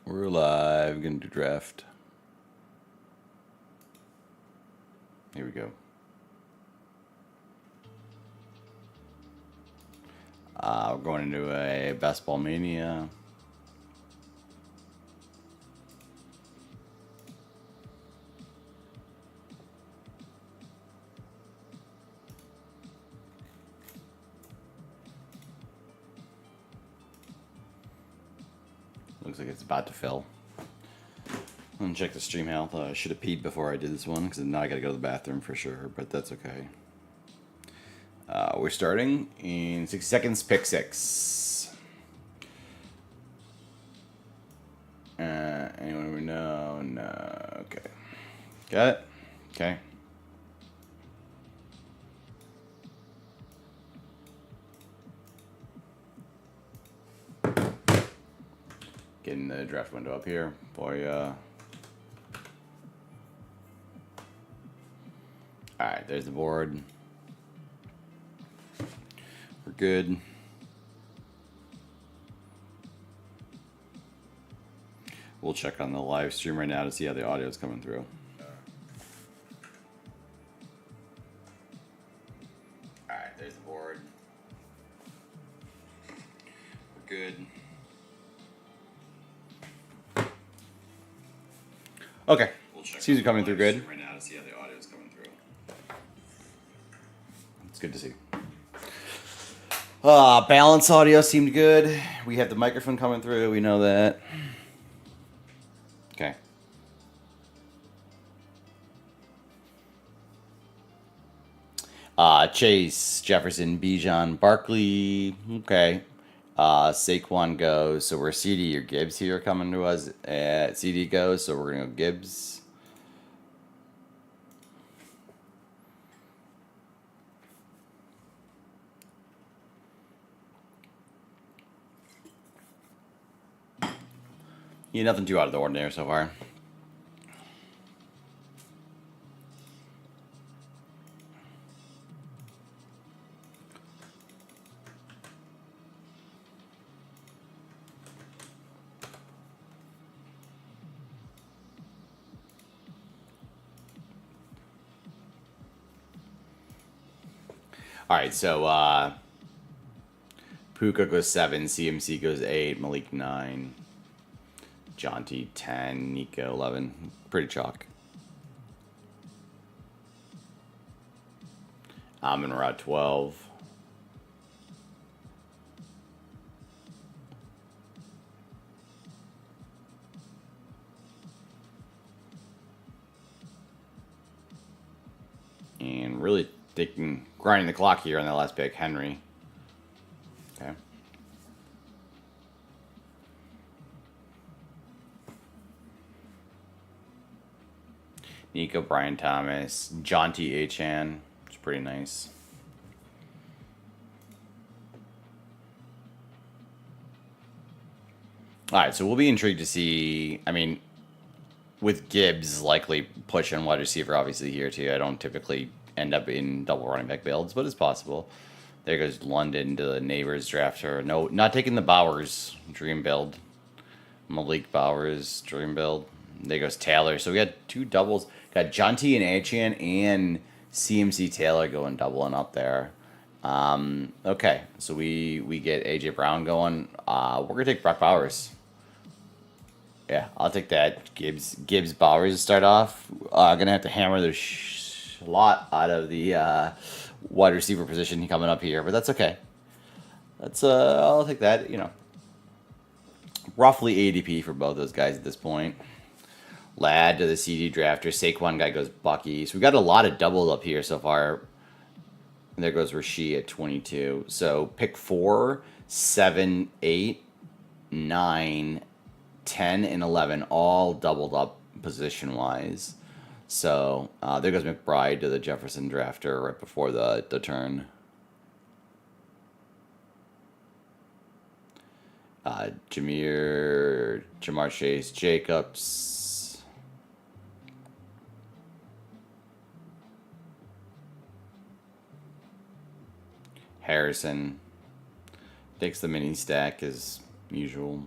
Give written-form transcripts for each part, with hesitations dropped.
We're live. Gonna do draft. Here we go. We're going into a basketball mania. Looks like it's about to fill. I'm gonna check the stream health. I should have peed before I did this one because now I gotta go to the bathroom for sure, but that's okay. We're starting in 60 seconds, pick 6. Anyone we know? No. Okay. Got it? Okay. Getting the draft window up here for you. Alright, there's the board. We're good. We'll check on the live stream right now to see how the audio is coming through. Alright, there's the board. We're good. Okay. Seems to be coming through good. Right now to see how the audio is coming through. It's good to see. Balance audio seemed good. We have the microphone coming through. We know that. Okay. Chase, Jefferson, Bijan, Barkley. Okay. Saquon goes. So we're CD or Gibbs here coming to us. CD goes. So we're going to go Gibbs. Yeah, nothing too out of the ordinary so far. All right, so Puka goes 7, CMC goes 8, Malik 9, Jonty 10, Nico 11. Pretty chalk. Amon Ra 12. And really grinding the clock here on that last pick, Henry. Okay. Nico, Brian Thomas, Jonty Achan. It's pretty nice. All right, so we'll be intrigued to see. I mean, with Gibbs likely pushing wide receiver, obviously here too. I don't typically end up in double running back builds, but it's possible. There goes London to the neighbors drafter. No, not taking the Bowers dream build. Malik Bowers dream build. There goes Taylor. So we got 2 doubles. Got Jonty and Achan and CMC Taylor going doubling up there. Okay, so we get AJ Brown going. We're gonna take Brock Bowers. Yeah, I'll take that. Gibbs Bowers to start off. Gonna have to hammer the lot out of the wide receiver position coming up here, but that's okay. That's I'll take that. You know, roughly ADP for both those guys at this point. Ladd to the CD drafter. Saquon guy goes Bucky. So we got a lot of doubles up here so far. And there goes Rasheed at 22. So pick 4, 7, 8, 9, 10, and 11, all doubled up position wise. So there goes McBride to the Jefferson drafter right before the turn. Jamar Chase, Jacobs. Harrison takes the mini stack as usual.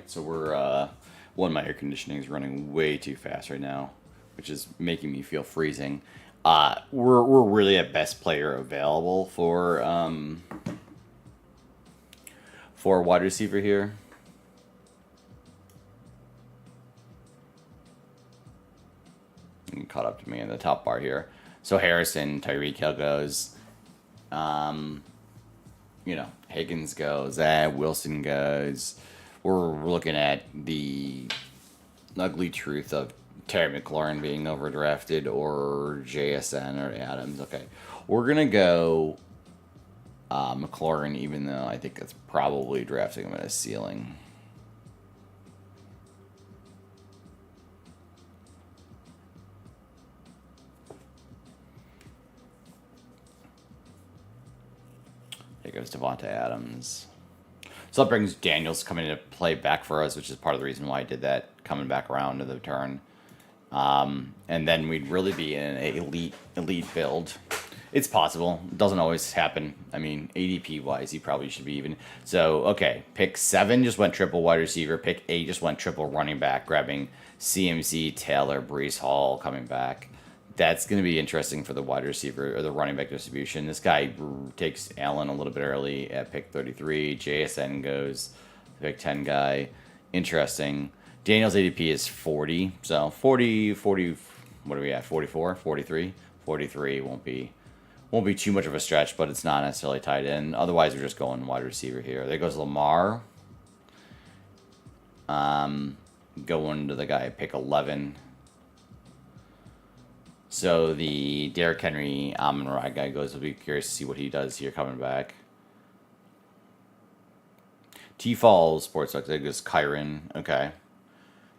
so we're one, my air conditioning is running way too fast right now, which is making me feel freezing. We're really at best player available for a wide receiver here. And caught up to me in the top bar here. So Harrison, Tyreek Hill goes. Higgins goes. Wilson goes. We're looking at the ugly truth of Terry McLaurin being overdrafted or JSN or Adams. Okay. We're going to go McLaurin, even though I think that's probably drafting him at a ceiling. There goes Devonta Adams. So that brings Daniels coming into play back for us, which is part of the reason why I did that, coming back around to the turn. And then we'd really be in an elite build. It's possible. It doesn't always happen. I mean, ADP-wise, he probably should be even. So, okay, pick 7 just went triple wide receiver. Pick 8 just went triple running back, grabbing CMC, Taylor, Breece Hall coming back. That's going to be interesting for the wide receiver or the running back distribution. This guy takes Allen a little bit early at pick 33. JSN goes to pick 10 guy. Interesting. Daniel's ADP is 40. So 40, what are we at? 44, 43? 43 won't be too much of a stretch, but it's not necessarily tied in. Otherwise, we're just going wide receiver here. There goes Lamar. Going to the guy at pick 11. So the Derrick Henry Amon-Ra guy goes. I'll be curious to see what he does here coming back. T-Falls Sports Talk. There goes Kyron. Okay.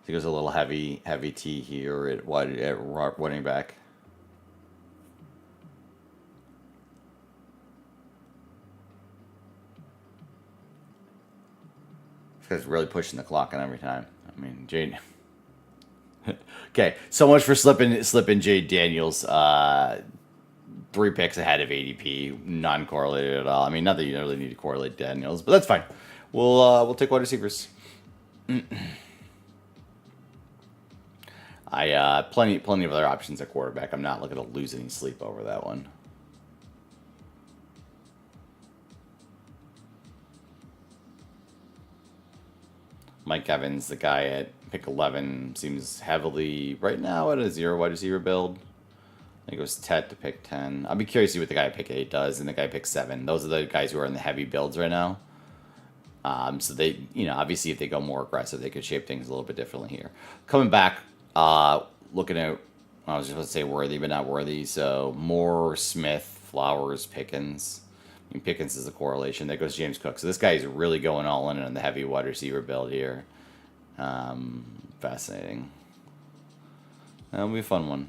He goes a little heavy T here at running back. This guy's really pushing the clock on every time. I mean, Jade. Okay, so much for slipping Jade Daniels. 3 picks ahead of ADP, non-correlated at all. I mean, not that you really need to correlate Daniels, but that's fine. We'll take wide receivers. Plenty of other options at quarterback. I'm not looking to lose any sleep over that one. Mike Evans, the guy at pick 11, seems heavily right now at a 0 wide receiver build. I think it was Ted to pick 10. I'll be curious to see what the guy at pick 8 does and the guy at pick 7. Those are the guys who are in the heavy builds right now. So they, obviously if they go more aggressive, they could shape things a little bit differently here. Coming back, looking at, I was just going to say worthy, but not worthy. So Moore, Smith, Flowers, Pickens. I mean, Pickens is a correlation. There goes James Cook. So this guy is really going all in on the heavy wide receiver build here. Fascinating. That'll be a fun one.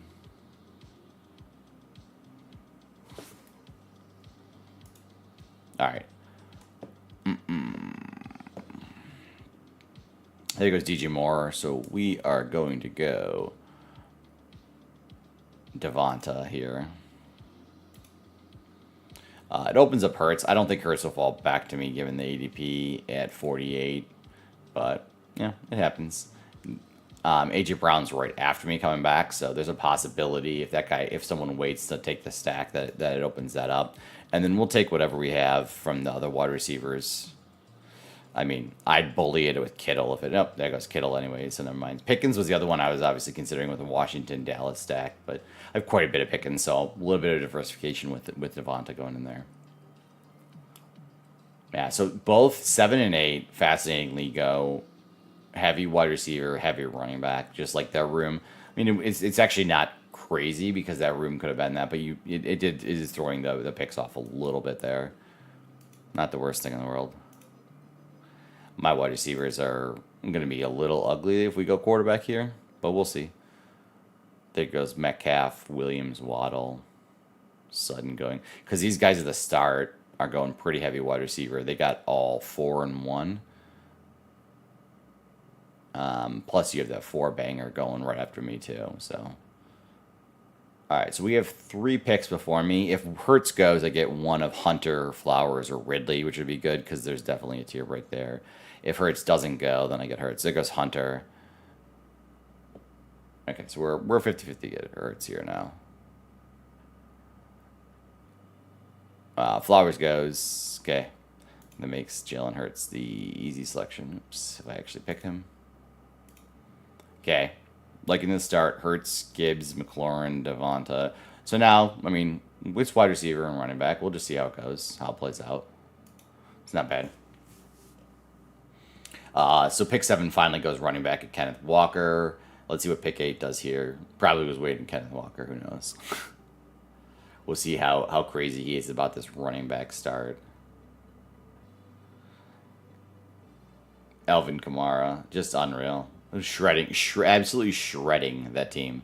All right. There goes DJ Moore. So we are going to go Devonta here. It opens up Hurts. I don't think Hurts will fall back to me given the ADP at 48. But, yeah, it happens. AJ Brown's right after me coming back, so there's a possibility if someone waits to take the stack, that it opens that up. And then we'll take whatever we have from the other wide receivers. I mean, I'd bully it with Kittle if it... Nope, there goes Kittle anyway, so never mind. Pickens was the other one I was obviously considering with the Washington-Dallas stack, but I have quite a bit of Pickens, so a little bit of diversification with Devonta going in there. Yeah, so both 7 and 8 fascinatingly go heavy wide receiver, heavy running back, just like their room. I mean, it's actually not crazy because that room could have been that, but it is throwing the picks off a little bit there. Not the worst thing in the world. My wide receivers are going to be a little ugly if we go quarterback here, but we'll see. There goes Metcalf, Williams, Waddle, Sutton going. Because these guys at the start are going pretty heavy wide receiver. They got all 4 and 1. Plus you have that 4 banger going right after me too. So, all right. So we have 3 picks before me. If Hurts goes, I get one of Hunter, Flowers, or Ridley, which would be good because there's definitely a tier right there. If Hurts doesn't go, then I get Hurts. There goes Hunter. Okay, so we're 50-50 get Hurts here now. Flowers goes. Okay. That makes Jalen Hurts the easy selection. Oops, if I actually picked him. Okay. Like in the start, Hurts, Gibbs, McLaurin, Devonta. So now, I mean, which wide receiver and running back? We'll just see how it goes, how it plays out. It's not bad. So pick 7 finally goes running back at Kenneth Walker. Let's see what pick 8 does here. Probably was waiting Kenneth Walker. Who knows? We'll see how crazy he is about this running back start. Alvin Kamara, just unreal. Shredding, absolutely shredding that team.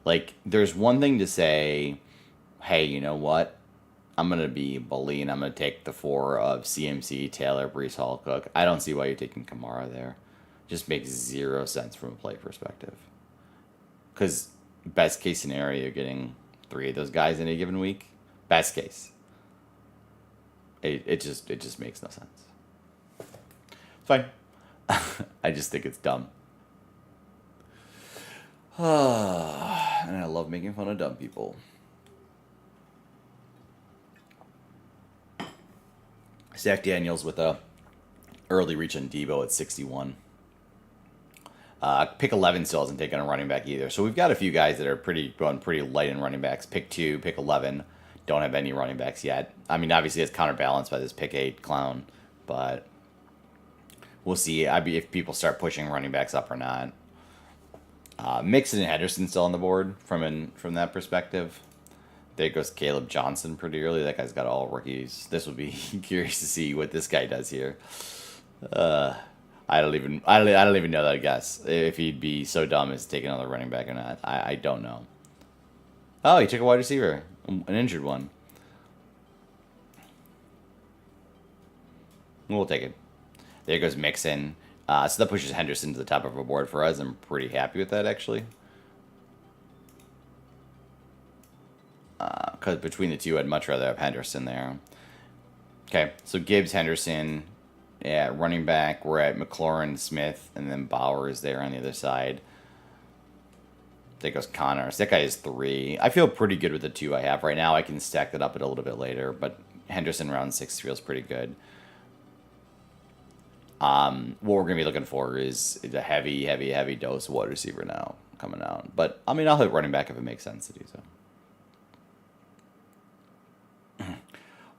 Like, there's one thing to say, hey, you know what? I'm going to be a bully and I'm going to take the 4 of CMC, Taylor, Brees Hall, Cook. I don't see why you're taking Kamara there. Just makes 0 sense from a play perspective. Because best case scenario, you're getting 3 of those guys in a given week. Best case. It just makes no sense. It's fine. I just think it's dumb. And I love making fun of dumb people. Zach Daniels with a early reach on Debo at 61. Pick 11 still hasn't taken a running back either. So we've got a few guys that are going pretty light in running backs. Pick 2, pick 11. Don't have any running backs yet. I mean, obviously it's counterbalanced by this pick 8 clown. But we'll see if people start pushing running backs up or not. Mixon and Henderson still on the board from that perspective. There goes Caleb Johnson pretty early. That guy's got all rookies. This will be curious to see what this guy does here. I don't even know that. I guess if he'd be so dumb as to take another running back or not. I don't know. Oh, he took a wide receiver, an injured one. We'll take it. There goes Mixon. So that pushes Henderson to the top of our board for us. I'm pretty happy with that, actually. Because between the two, I'd much rather have Henderson there. Okay, so Gibbs, Henderson. Yeah, running back. We're at McLaurin, Smith, and then Bowers there on the other side. There goes Connors. That guy is 3. I feel pretty good with the 2 I have right now. I can stack that up a little bit later, but Henderson round 6 feels pretty good. What we're going to be looking for is a heavy dose of wide receiver now coming out. But, I mean, I'll hit running back if it makes sense to do so.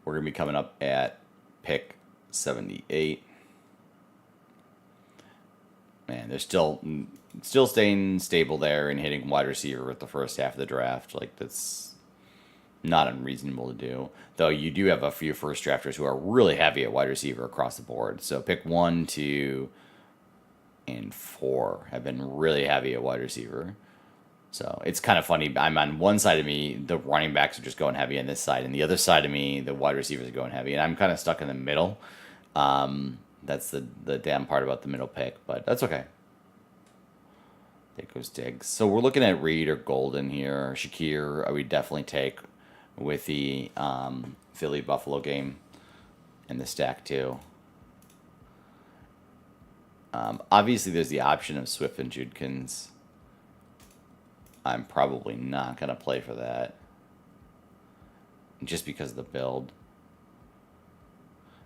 We're going to be coming up at pick 78. Man, they're still staying stable there and hitting wide receiver with the first half of the draft. Like, that's not unreasonable to do. Though you do have a few first drafters who are really heavy at wide receiver across the board. So pick 1, 2, and 4 have been really heavy at wide receiver. So it's kind of funny. I'm on one side of me, the running backs are just going heavy on this side, and the other side of me, the wide receivers are going heavy, and I'm kind of stuck in the middle. That's the damn part about the middle pick, but that's okay. There goes Diggs. So we're looking at Reed or Golden here. Shakir, I would definitely take with the Philly-Buffalo game in the stack too. Obviously, there's the option of Swift and Judkins. I'm probably not going to play for that. Just because of the build.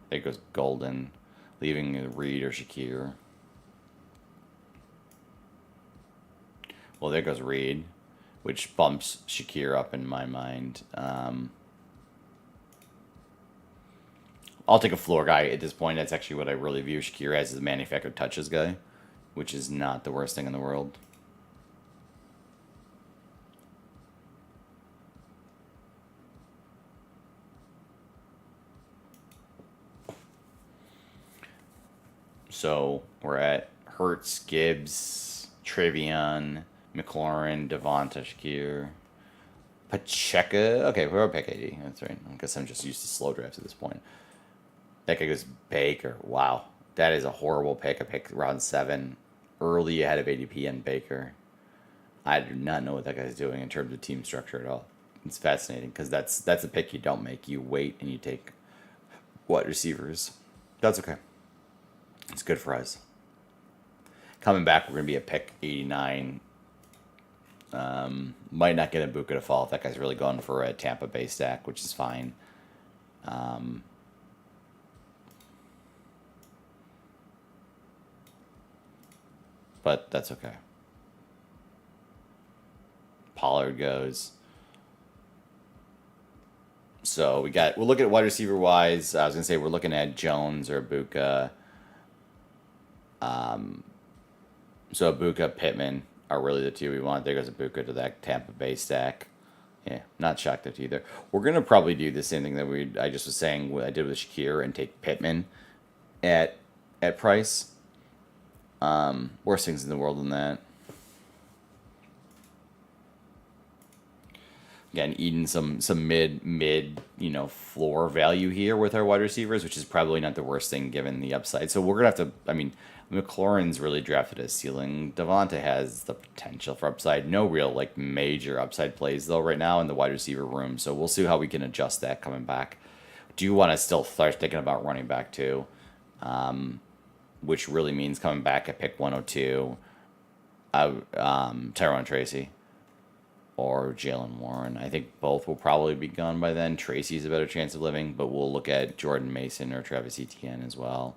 There goes Golden, leaving Reed or Shakir. Well, there goes Reed, which bumps Shakir up in my mind. I'll take a floor guy at this point. That's actually what I really view Shakir as a manufactured touches guy, which is not the worst thing in the world. So we're at Hurts, Gibbs, Trevion, McLaurin, Devonta, Shakir, Pacheco. Okay, we're at pick 80. That's right. I guess I'm just used to slow drafts at this point. That guy goes Baker. Wow. That is a horrible pick. I picked round 7 early ahead of ADP and Baker. I do not know what that guy's doing in terms of team structure at all. It's fascinating because that's a pick you don't make. You wait and you take wide receivers. That's okay. It's good for us. Coming back, we're going to be at pick 89. Might not get a Buka to fall if that guy's really going for a Tampa Bay stack, which is fine. But that's okay. Pollard goes. So we'll look at wide receiver wise. I was gonna say we're looking at Jones or Buka. So Buka, Pittman are really the two we want. There goes Buka to that Tampa Bay stack. Yeah, not shocked at either. We're gonna probably do the same thing that I just was saying. What I did with Shakir and take Pittman at price. Worst things in the world than that. Again, eating some mid floor value here with our wide receivers, which is probably not the worst thing given the upside. So we're gonna have to. I mean, McLaurin's really drafted as ceiling. Devonta has the potential for upside. No real major upside plays though right now in the wide receiver room. So we'll see how we can adjust that coming back. Do you want to still start thinking about running back too? Which really means coming back at pick 102. Tyrone Tracy or Jalen Warren. I think both will probably be gone by then. Tracy's a better chance of living, but we'll look at Jordan Mason or Travis Etienne as well.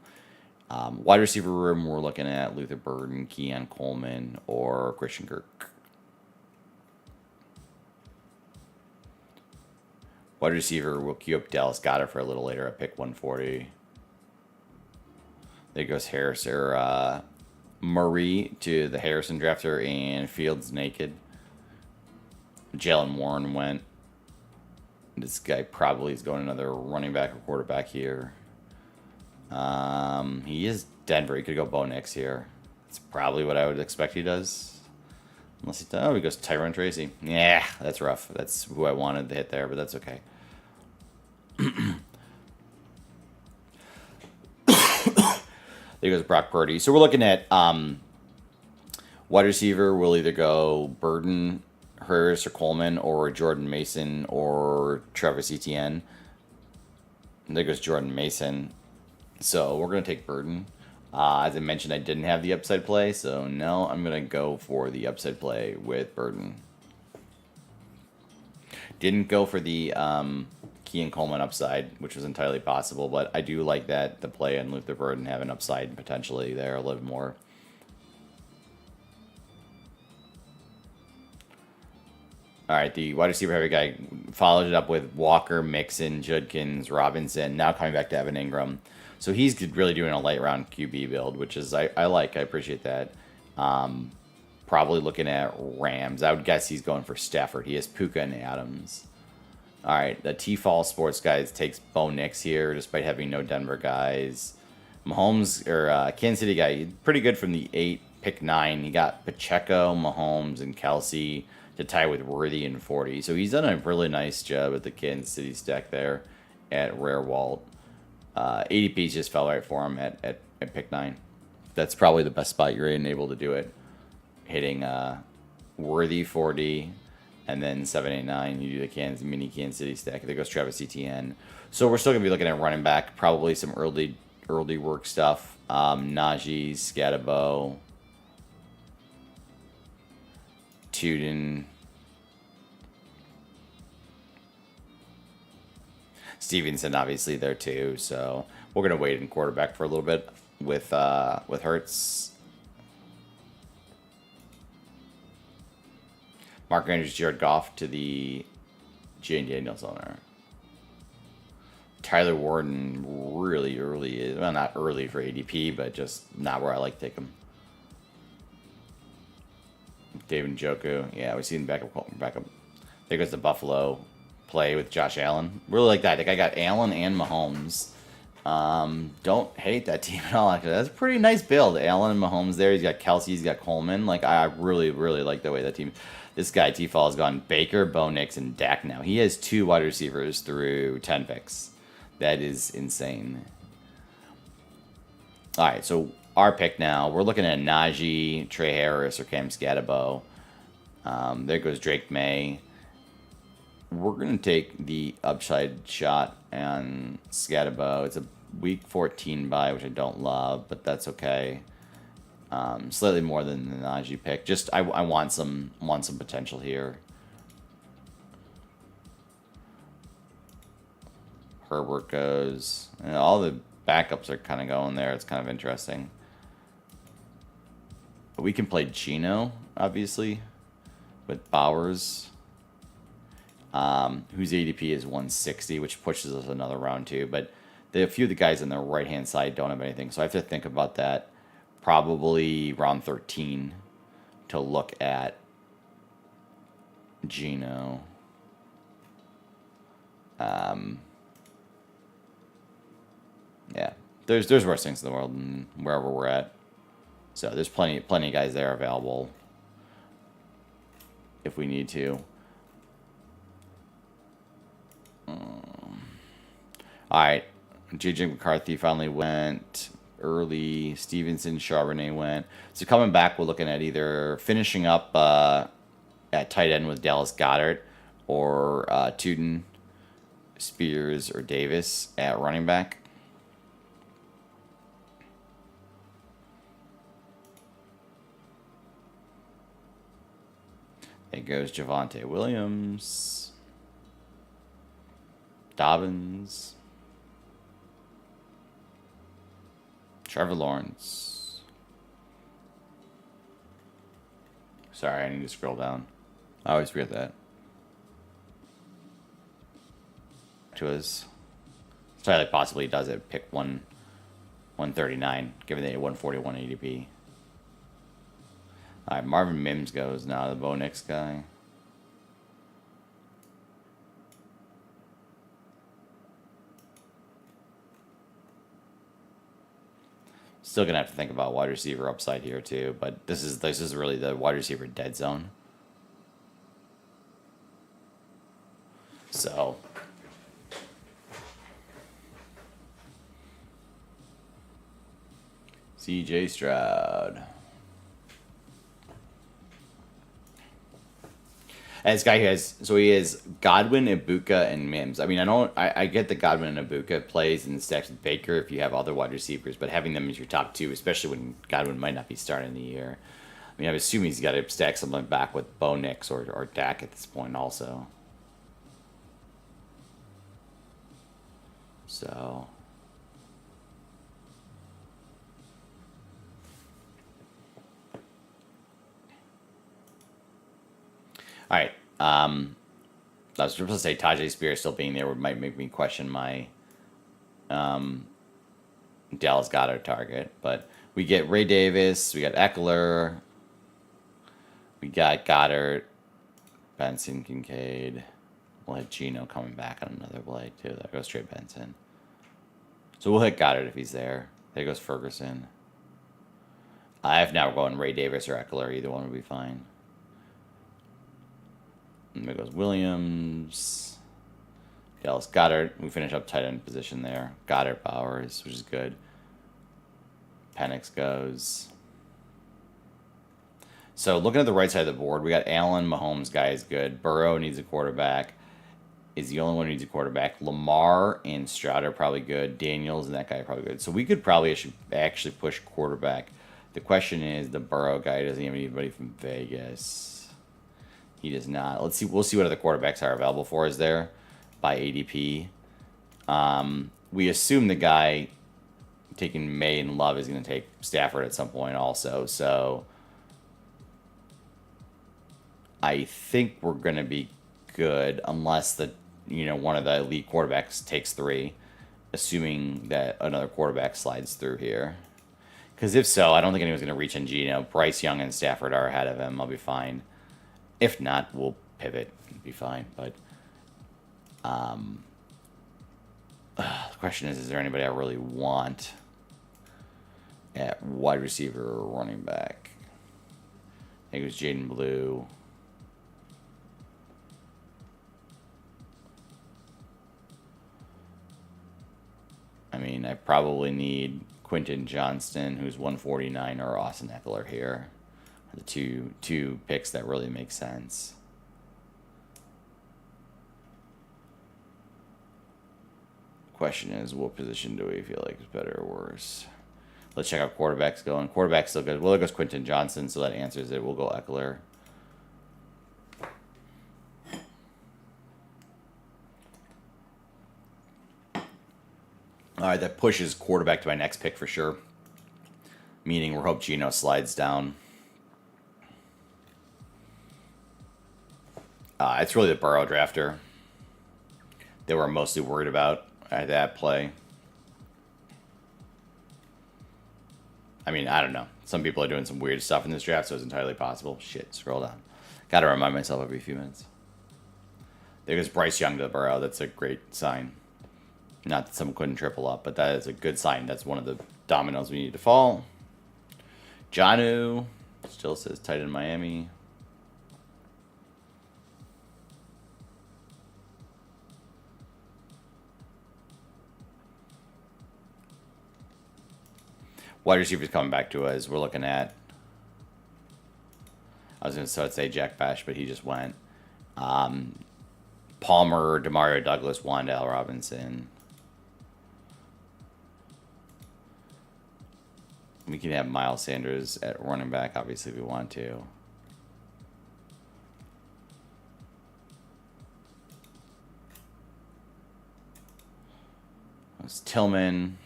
Wide receiver room, we're looking at Luther Burden, Keon Coleman, or Christian Kirk. Wide receiver, we'll queue up Dallas Goedert for a little later at pick 140. There goes Harris or Murray to the Harrison drafter, and Fields naked. Jalen Warren went. This guy probably is going another running back or quarterback here. He is Denver. He could go Bo Nix here. That's probably what I would expect he does. Unless he does. Oh, he goes Tyrone Tracy. Yeah, that's rough. That's who I wanted to hit there, but that's okay. There goes Brock Purdy. So we're looking at wide receiver. We'll either go Burden, Harris, or Coleman, or Jordan Mason, or Travis Etienne. And there goes Jordan Mason. So we're going to take Burden. As I mentioned, I didn't have the upside play, so no, I'm going to go for the upside play with Burden. Didn't go for the Keon Coleman upside, which was entirely possible, but I do like that the play and Luther Burden have an upside potentially there a little more. All right, the wide receiver heavy guy followed it up with Walker, Mixon, Judkins, Robinson, now coming back to Evan Ingram. So he's really doing a light round QB build, which is I like. I appreciate that. Probably looking at Rams. I would guess he's going for Stafford. He has Puka and Adams. All right, the T-Fall Sports guys takes Bo Nix here, despite having no Denver guys. Mahomes, or Kansas City guy, pretty good from the 8, pick 9. He got Pacheco, Mahomes, and Kelsey to tie with Worthy and 40. So he's done a really nice job at the Kansas City stack there at Rare Walt. ADP just fell right for him at pick 9. That's probably the best spot you're able to do it. Hitting Worthy 40, and then 789, you do the mini Kansas City stack. There goes Travis Etienne. So we're still going to be looking at running back, probably some early work stuff. Najee, Scatabo, Tudor, Stevenson obviously there too. So we're going to wait in quarterback for a little bit with Hurts. Mark Andrews, Jared Goff to the Jane Daniels owner. Tyler Warden really early. Well, not early for ADP, but just not where I like to take him. David Njoku. Yeah, we've seen backup. There goes the Buffalo play with Josh Allen. Really like that. I think I got Allen and Mahomes. Don't hate that team at all. That's a pretty nice build. Allen and Mahomes there. He's got Kelsey. He's got Coleman. I really like the way that team. This guy, T-Fall, has gone Baker, Bo Nix, and Dak now. He has 2 wide receivers through 10 picks. That is insane. All right, so our pick now. We're looking at Najee, Trey Harris, or Cam Scatabo. There goes Drake May. We're going to take the upside shot on Scatabo. It's a week 14 bye, which I don't love, but that's okay. Slightly more than the Najee pick. Just I want some potential here. Herbert goes. And all the backups are kind of going there. It's kind of interesting. But we can play Geno, obviously, with Bowers, whose ADP is 160, which pushes us another round too. But a few of the guys on the right-hand side don't have anything, so I have to think about that. Probably round 13 to look at Geno. Yeah, there's worse things in the world than wherever we're at. So there's plenty of guys there available if we need to. All right, JJ McCarthy finally went early. Stevenson, Charbonnet went. So coming back, we're looking at either finishing up at tight end with Dallas Goedert or Tuden, Spears, or Davis at running back. There goes Javonte Williams, Dobbins, Trevor Lawrence. Sorry, I need to scroll down. I always forget that. To his, it's highly possibly does it. Pick 139, given the 141 ADP. All right, Marvin Mims goes now, the Bo Nix guy. Still gonna have to think about wide receiver upside here too, but this is really the wide receiver dead zone. So CJ Stroud. And this guy he has Godwin, Ibuka, and Mims. I mean, I get the Godwin and Ibuka plays and stacks with Baker if you have other wide receivers, but having them as your top two, especially when Godwin might not be starting the year. I mean, I'm assuming he's got to stack something back with Bo Nix or Dak at this point also. So all right. I was supposed to say Tajay Spears still being there might make me question my Dallas Goedert target. But we get Ray Davis, we got Eckler, we got Goddard, Benson, Kincaid. We'll hit Geno coming back on another play too. There goes Trey Benson. So we'll hit Goddard if he's there. There goes Ferguson. If now we're going Ray Davis or Eckler, either one would be fine. And there goes Williams. Dallas Goedert. We finish up tight end position there. Goddard Bowers, which is good. Penix goes. So looking at the right side of the board, we got Allen, Mahomes guy is good. Burrow needs a quarterback. Is the only one who needs a quarterback. Lamar and Stroud are probably good. Daniels and that guy are probably good. So we could probably actually push quarterback. The question is, the Burrow guy doesn't have anybody from Vegas. He does not. Let's see. We'll see what other quarterbacks are available for us there by ADP. We assume the guy taking May and Love is going to take Stafford at some point also. So I think we're going to be good unless one of the elite quarterbacks takes 3, assuming that another quarterback slides through here. Because if so, I don't think anyone's going to reach on Geno. Bryce Young and Stafford are ahead of him. I'll be fine. If not, we'll pivot and be fine. But the question is there anybody I really want at wide receiver or running back? I think it was Jaden Blue. I mean, I probably need Quentin Johnston, who's 149, or Austin Eckler here. The two picks that really make sense. question is, what position do we feel like is better or worse? Let's check out quarterbacks going. Quarterback's still good. Well, there goes Quentin Johnson, so that answers it. We'll go Eckler. All right, that pushes quarterback to my next pick for sure. Meaning we hope Geno slides down. It's really the Burrow drafter that we're mostly worried about at that play. I mean, I don't know. Some people are doing some weird stuff in this draft, so it's entirely possible. Shit, scroll down. Gotta remind myself every few minutes. There goes Bryce Young to Burrow. That's a great sign. Not that someone couldn't triple up, but that is a good sign. That's one of the dominoes we need to fall. Jonnu still says tight end Miami. Wide receivers coming back to us. We're looking at. I was going to say Jack Bash, but he just went. Palmer, Demario Douglas, Wan'Dale Robinson. We can have Miles Sanders at running back, obviously, if we want to. It's Tillman.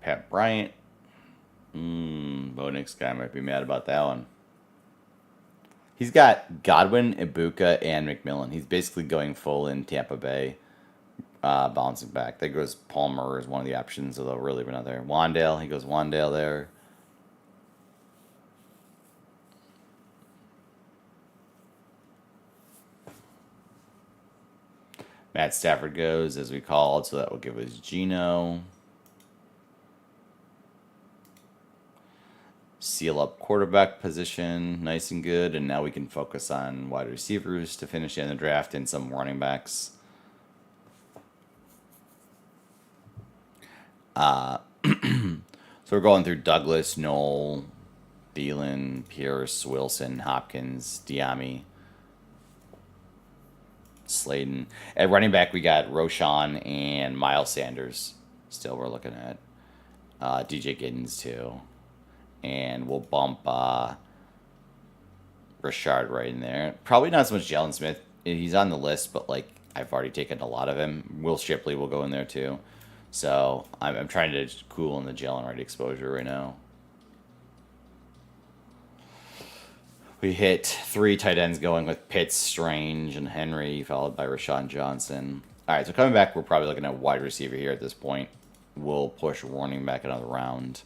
Pat Bryant. Bo Nix guy might be mad about that one. He's got Godwin, Ibuka, and McMillan. He's basically going full in Tampa Bay, bouncing back. There goes Palmer as one of the options, although really another. Wan'Dale, he goes Wan'Dale there. Matt Stafford goes, as we called, so that will give us Geno. Seal up quarterback position, nice and good, and now we can focus on wide receivers to finish in the draft and some running backs. So we're going through Douglas, Knoll, Thielen, Pierce, Wilson, Hopkins, Diami, Slayton. At running back, we got Roshan and Miles Sanders. Still, we're looking at DJ Giddens too. And we'll bump Rashard right in there. Probably not so much Jalen Smith. He's on the list, but like I've already taken a lot of him. Will Shipley will go in there too. So I'm trying to cool in the Jalen Wright exposure right now. We hit 3 tight ends going with Pitts, Strange, and Henry, followed by Rashawn Johnson. All right, so coming back, we're probably looking at wide receiver here at this point. We'll push running back another round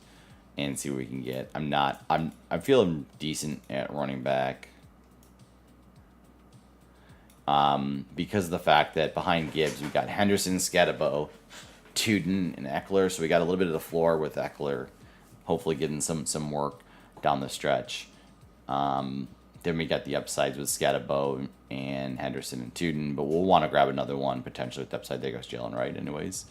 and see what we can get. I'm feeling decent at running back. Because of the fact that behind Gibbs we've got Henderson, Scatabo, Tuden, and Eckler. So we got a little bit of the floor with Eckler, hopefully getting some work down the stretch. Then we got the upsides with Scatabo and Henderson and Tuden, but we'll want to grab another one potentially with the upside. There goes Jalen Wright anyways.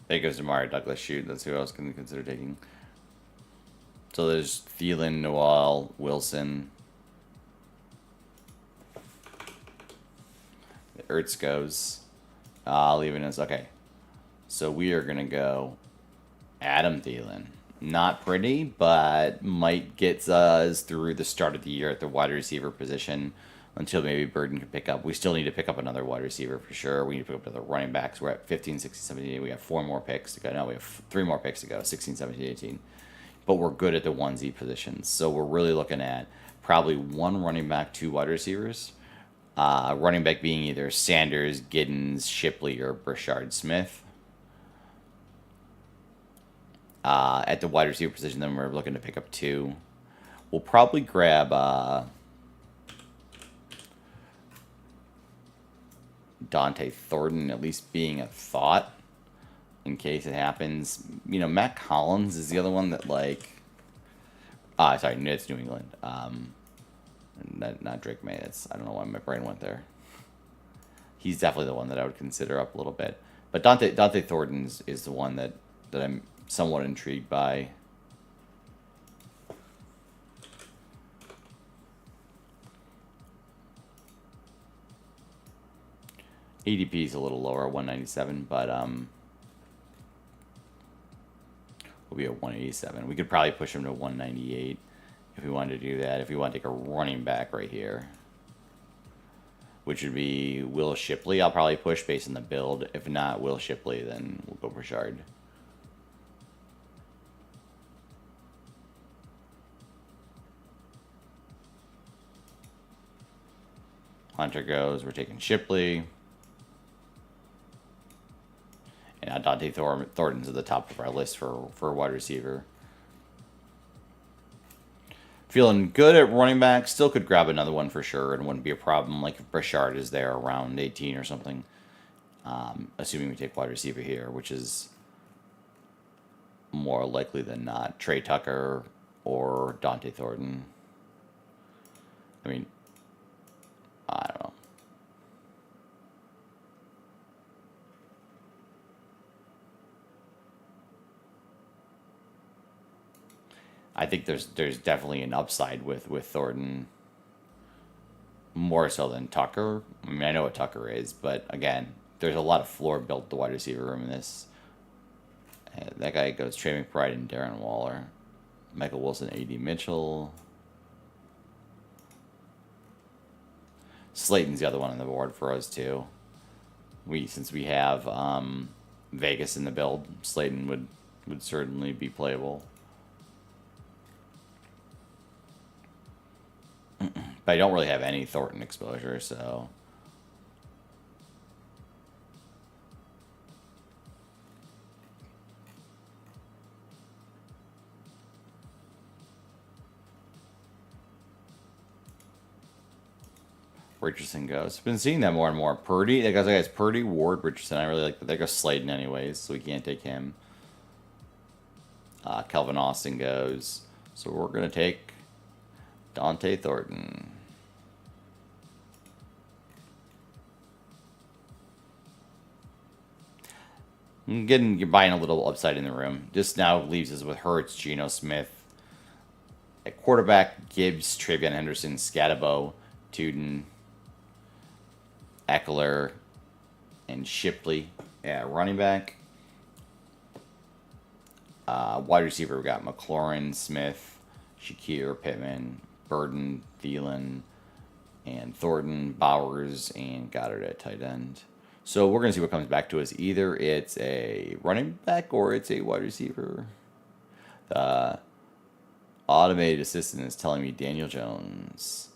There goes Demario Douglas. Shoot, that's who I was going to consider taking. So there's Thielen, Noel, Wilson. Ertz goes. Leaving us. Okay. So we are going to go Adam Thielen. Not pretty, but might get us through the start of the year at the wide receiver position until maybe Burden can pick up. We still need to pick up another wide receiver for sure. We need to pick up another running backs. We're at 15, 16, 17, 18. We have 4 more picks to go. No, we have 3 more picks to go, 16, 17, 18. But we're good at the 1Z positions. So we're really looking at probably 1 running back, 2 wide receivers. Running back being either Sanders, Giddens, Shipley, or Brashard Smith. At the wide receiver position, then we're looking to pick up 2. We'll probably grab Dante Thornton, at least being a thought in case it happens. You know, Matt Collins is the other one that, like... sorry, it's New England. Not Drake May. I don't know why my brain went there. He's definitely the one that I would consider up a little bit. But Dante Thornton is the one that I'm somewhat intrigued by. ADP is a little lower, 197, but will be at 187. We could probably push him to 198 if we wanted to do that. If we want to take a running back right here, which would be Will Shipley. I'll probably push based on the build. If not Will Shipley, then we'll go Burchard. Hunter goes. We're taking Shipley. And Dante Thornton's at the top of our list for wide receiver. Feeling good at running back. Still could grab another one for sure and wouldn't be a problem. Like if Burchard is there around 18 or something. Assuming we take wide receiver here, which is more likely than not. Trey Tucker or Dante Thornton. I mean, I don't know. I think there's definitely an upside with Thornton, more so than Tucker. I mean, I know what Tucker is, but again, there's a lot of floor built the wide receiver room in this. That guy goes Trey McBride and Darren Waller, Michael Wilson, A.D. Mitchell. Slayton's the other one on the board for us too. Since we have Vegas in the build, Slayton would certainly be playable. But I don't really have any Thornton exposure, so. Richardson goes. Been seeing that more and more. Purdy, that guy's Purdy, Ward, Richardson. I really like that. There goes Slayton anyways, so we can't take him. Kelvin Austin goes. So we're going to take Dante Thornton. You're buying a little upside in the room. This now leaves us with Hurts, Geno Smith. At quarterback, Gibbs, Travion Henderson, Scatabo, Tuden, Eckler, and Shipley. Yeah, running back. Wide receiver, we got McLaurin, Smith, Shakir, Pittman, Burden, Thielen, and Thornton, Bowers, and Goddard at tight end. So we're going to see what comes back to us. Either it's a running back or it's a wide receiver. The automated assistant is telling me Daniel Jones.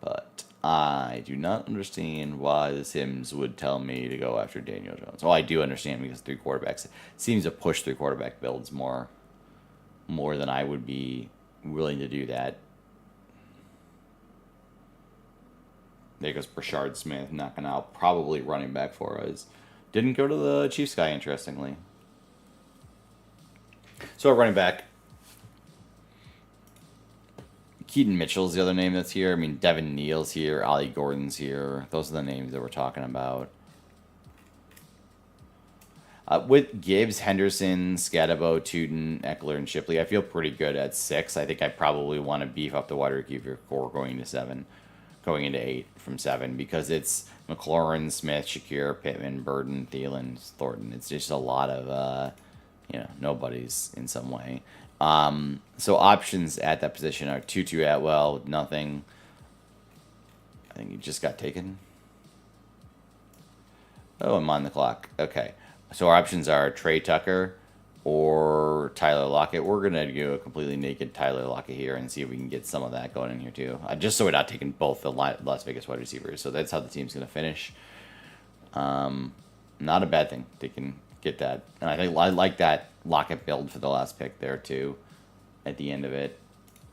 But I do not understand why the Sims would tell me to go after Daniel Jones. Well, I do understand because three quarterbacks. It seems to push three quarterback builds more than I would be willing to do that. There goes Brashard Smith knocking out probably running back for us. Didn't go to the Chiefs guy, interestingly. So running back. Keaton Mitchell's the other name that's here. I mean, Devin Neal's here. Ollie Gordon's here. Those are the names that we're talking about. With Gibbs, Henderson, Scatabo, Tuden, Eckler, and Shipley, I feel pretty good at 6. I think I probably want to beef up the wide receiver core going to 7. Going into 8 from 7 because it's McLaurin, Smith, Shakir, Pittman, Burden, Thielen, Thornton. It's just a lot of, nobodies in some way. So options at that position are Tutu Atwell, nothing. I think he just got taken. Oh, I'm on the clock. Okay. So our options are Trey Tucker or Tyler Lockett. We're going to do a completely naked Tyler Lockett here and see if we can get some of that going in here too. Just so we're not taking both the Las Vegas wide receivers. So that's how the team's going to finish. Not a bad thing. They can get that. And I think I like that Lockett build for the last pick there too at the end of it.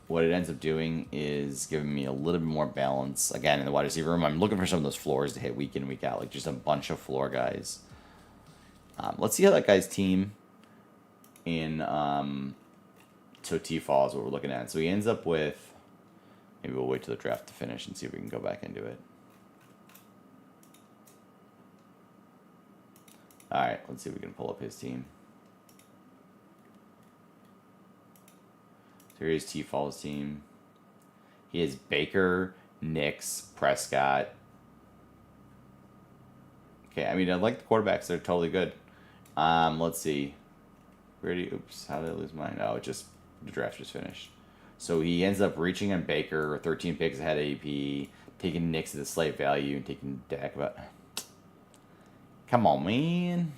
What it ends up doing is giving me a little bit more balance. Again, in the wide receiver room, I'm looking for some of those floors to hit week in, week out. Like just a bunch of floor guys. Let's see how that guy's team in Totifal is what we're looking at. So he ends up with Maybe we'll wait till the draft to finish and see if we can go back into it. All right, let's see if we can pull up his team. So here's T-Fall's team. He has Baker, Nix, Prescott. Okay, I mean, I like the quarterbacks. They're totally good. Let's see. Oops, how did I lose mine? Oh, the draft just finished. So he ends up reaching on Baker, 13 picks ahead of AP, taking Nix at the slight value, and taking Dak. But come on, man.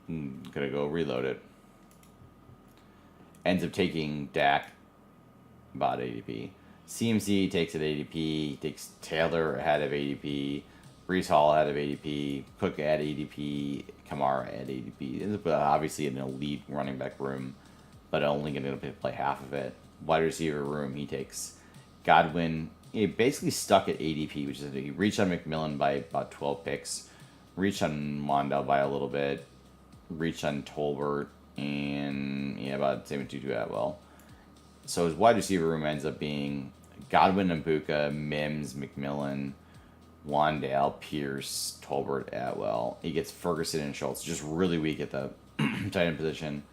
Gonna go reload it. Ends up taking Dak about ADP. CMC takes at ADP, takes Taylor ahead of ADP, Brees Hall ahead of ADP, Cook at ADP, Kamara at ADP. It's obviously an elite running back room, but only going to play half of it. Wide receiver room, he takes Godwin. He basically stuck at ADP, which is he reached on McMillan by about 12 picks, reached on Mondale by a little bit, reached on Tolbert, and about the same with Tutu Atwell. So his wide receiver room ends up being Godwin, Mbuka, Mims, McMillan, Wandale, Pierce, Tolbert, Atwell. He gets Ferguson and Schultz, just really weak at the tight end position.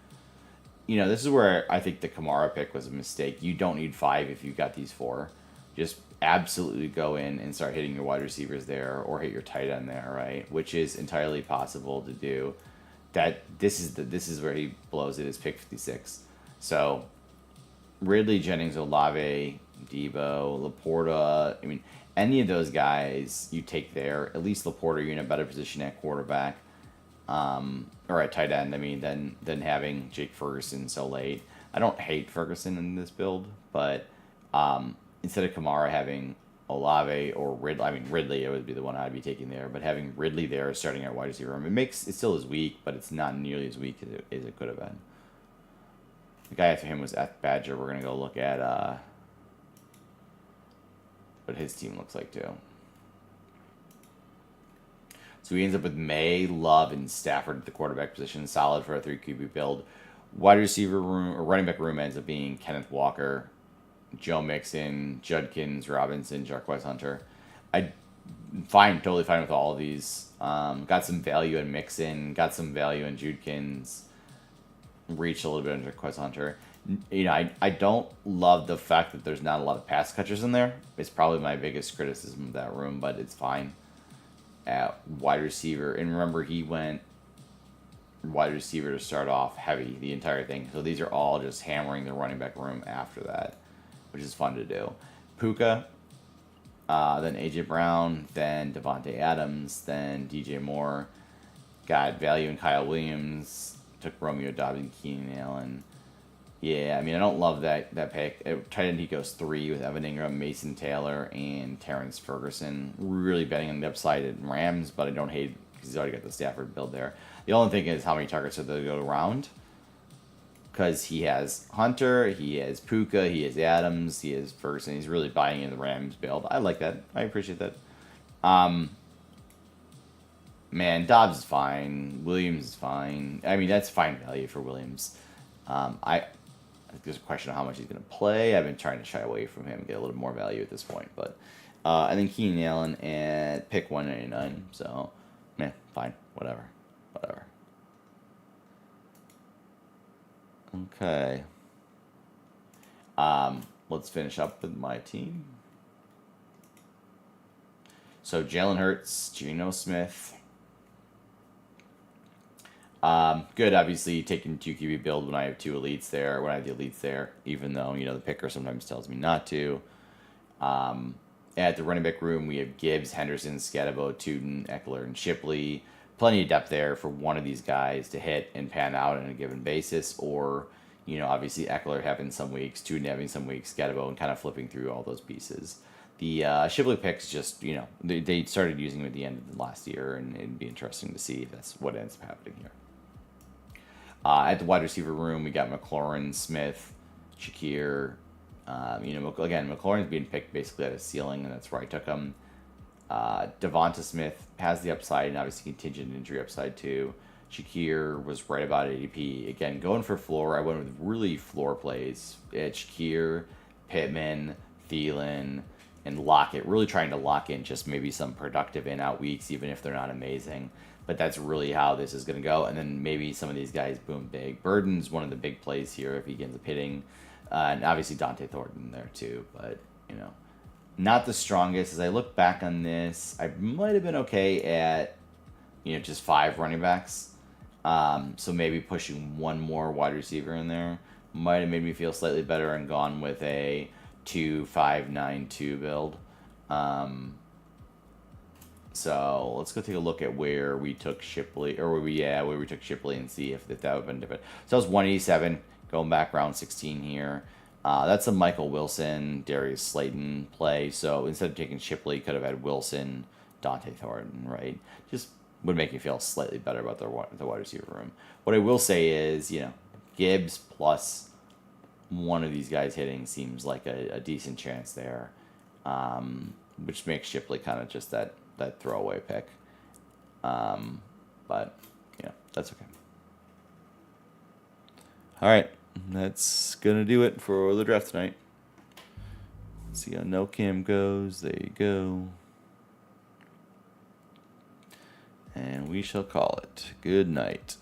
This is where I think the Kamara pick was a mistake. You don't need 5 if you've got these 4. Just absolutely go in and start hitting your wide receivers there or hit your tight end there, right? Which is entirely possible to do. This is where he blows it, is pick 56. So Ridley, Jennings, Olave, Debo, Laporta. I mean, any of those guys you take there. At least Laporta, you're in a better position at quarterback, or at tight end. I mean, than having Jake Ferguson so late. I don't hate Ferguson in this build, but instead of Kamara having Olave or Ridley, I mean Ridley, it would be the one I'd be taking there. But having Ridley there starting at wide receiver, it still is weak, but it's not nearly as weak as it could have been. The guy after him was F. Badger. We're going to go look at what his team looks like, too. So he ends up with May, Love, and Stafford at the quarterback position. Solid for a 3 QB build. Wide receiver room, or running back room ends up being Kenneth Walker, Joe Mixon, Judkins, Robinson, Jarquez Hunter. Totally fine with all of these. Got some value in Mixon, got some value in Judkins. Reach a little bit under Quest Hunter. I don't love the fact that there's not a lot of pass catchers in there. It's probably my biggest criticism of that room, but it's fine. At wide receiver, and remember he went wide receiver to start off heavy the entire thing. So these are all just hammering the running back room after that, which is fun to do. Puka, then AJ Brown, then Devontae Adams, then DJ Moore. Got value in Kyle Williams. Took Romeo Dobbs and Keenan Allen. Yeah, I mean, I don't love that pick. Tight end, he goes 3 with Evan Ingram, Mason Taylor, and Terrence Ferguson. Really betting on the upside at Rams, but I don't hate it because he's already got the Stafford build there. The only thing is how many targets are there to go around. Because he has Hunter, he has Puka, he has Adams, he has Ferguson. He's really buying in the Rams build. I like that. I appreciate that. Man, Dobbs is fine. Williams is fine. I mean, that's fine value for Williams. I think there's a question of how much he's going to play. I've been trying to shy away from him, get a little more value at this point. But I think Keenan Allen at pick 199. So, fine. Whatever. Okay. Let's finish up with my team. So, Jalen Hurts, Geno Smith. Good, obviously, taking 2 QB build when I have 2 elites there, when I have the elites there, even though, the picker sometimes tells me not to. At the running back room, we have Gibbs, Henderson, Scatabo, Tootin, Eckler, and Shipley. Plenty of depth there for one of these guys to hit and pan out on a given basis, or, obviously Eckler having some weeks, Tootin having some weeks, Scatabo, and kind of flipping through all those pieces. The Shipley picks just, they started using him at the end of the last year, and it'd be interesting to see if that's what ends up happening here. At the wide receiver room, we got McLaurin, Smith, Shakir. Again, McLaurin's being picked basically at a ceiling, and that's where I took him. Devonta Smith has the upside, and obviously contingent injury upside too. Shakir was right about ADP. Again, going for floor, I went with really floor plays. Shakir, Pittman, Thielen, and Lockett. Really trying to lock in just maybe some productive in-out weeks, even if they're not amazing. But that's really how this is going to go. And then maybe some of these guys boom big. Burden's one of the big plays here if he ends up hitting. And obviously Dante Thornton there too. But, not the strongest. As I look back on this, I might have been okay at, just 5 running backs. So maybe pushing one more wide receiver in there might have made me feel slightly better and gone with a 2-5-9-2 build. So let's go take a look at where we took Shipley, or where we took Shipley and see if that would have been different. So that was 187, going back round 16 here. That's a Michael Wilson, Darius Slayton play. So instead of taking Shipley, could have had Wilson, Dante Thornton, right? Just would make me feel slightly better about the wide receiver room. What I will say is, Gibbs plus one of these guys hitting seems like a decent chance there, which makes Shipley kind of just that throwaway pick. But, that's okay. All right, that's going to do it for the draft tonight. Let's see how No Cam goes. There you go. And we shall call it good night.